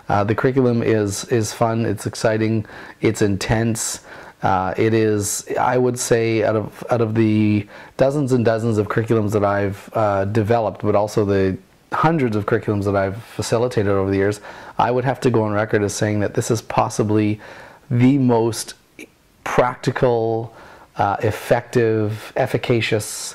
The curriculum is fun, it's exciting, it's intense. It is, I would say, out of the dozens and dozens of curriculums that I've developed, but also the hundreds of curriculums that I've facilitated over the years, I would have to go on record as saying that this is possibly the most practical, effective, efficacious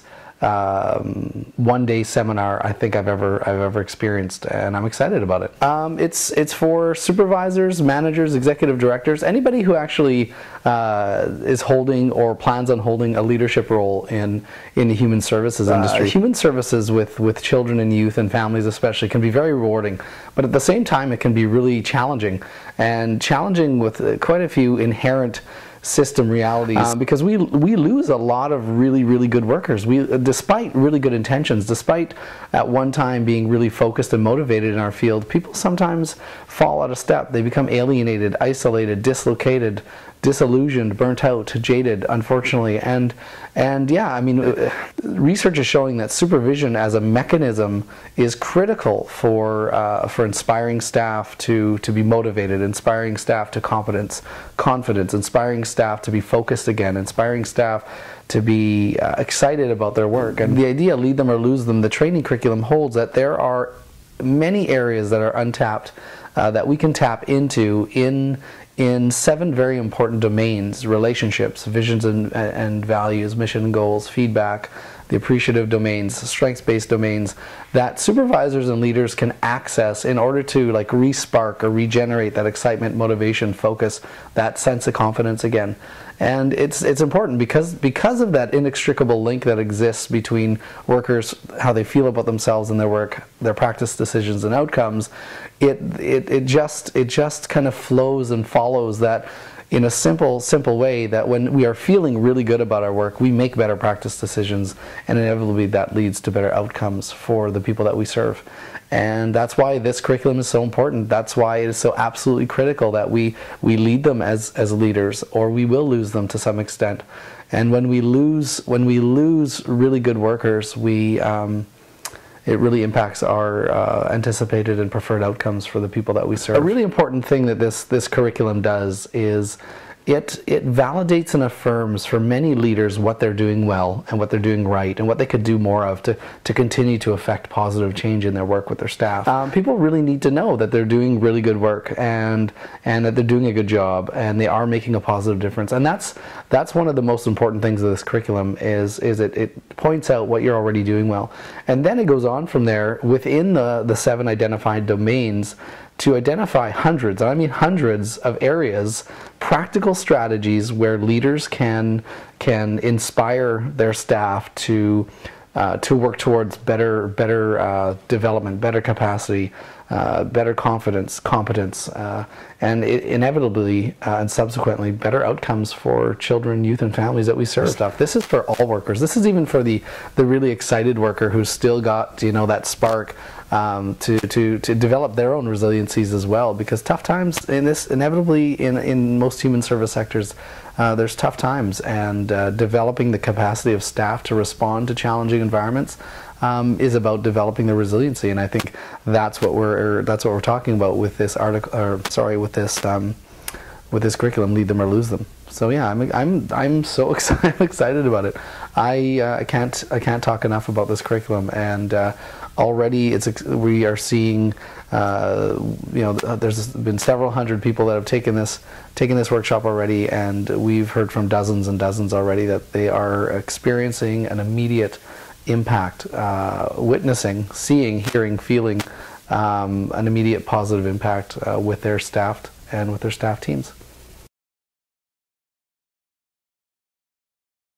one-day seminar I think I've ever experienced, and I'm excited about it. It's for supervisors, managers, executive directors, anybody who actually is holding or plans on holding a leadership role in the human services industry. Human services with children and youth and families especially can be very rewarding, but at the same time it can be really challenging, and challenging with quite a few inherent system realities, because we lose a lot of really good workers. Despite really good intentions, despite at one time being really focused and motivated in our field, people sometimes fall out of step. They become alienated, isolated, dislocated, disillusioned, burnt out, jaded, unfortunately. And yeah, I mean, research is showing that supervision as a mechanism is critical for inspiring staff to be motivated, inspiring staff to confidence, inspiring staff to be focused again, inspiring staff to be excited about their work. And the idea, lead them or lose them, the training curriculum holds that there are many areas that are untapped that we can tap into in 7 very important domains: relationships, visions and values, mission and goals, feedback, the appreciative domains, strengths-based domains, that supervisors and leaders can access in order to like re-spark or regenerate that excitement, motivation, focus, that sense of confidence again. And it's important because of that inextricable link that exists between workers, how they feel about themselves and their work, their practice decisions and outcomes. It just kind of flows and follows that in a simple way, that when we are feeling really good about our work, we make better practice decisions, and inevitably that leads to better outcomes for the people that we serve. And that's why this curriculum is so important. That's why it is so absolutely critical that we lead them as leaders, or we will lose them to some extent. And when we lose really good workers, it really impacts our anticipated and preferred outcomes for the people that we serve. A really important thing that this curriculum does is it validates and affirms for many leaders what they're doing well and what they're doing right and what they could do more of to continue to affect positive change in their work with their staff. People really need to know that they're doing really good work and that they're doing a good job and they are making a positive difference. And that's one of the most important things of this curriculum is it points out what you're already doing well. And then it goes on from there within the 7 identified domains to identify hundreds, and I mean hundreds of areas, practical strategies where leaders can inspire their staff to work towards better development, better capacity, better confidence, competence, and inevitably and subsequently better outcomes for children, youth, and families that we serve. This is for all workers. This is even for the really excited worker who's still got that spark to develop their own resiliencies as well, because tough times inevitably in most human service sectors, there's tough times, and developing the capacity of staff to respond to challenging environments is about developing the resiliency. And I think that's what we're talking about with this article, or sorry, with this curriculum, lead them or lose them. So yeah, I'm so excited about it. I can't talk enough about this curriculum, and already we are seeing there's been several hundred people that have taken this workshop already, and we've heard from dozens and dozens already that they are experiencing an immediate impact, witnessing, seeing, hearing, feeling an immediate positive impact with their staff and with their staff teams.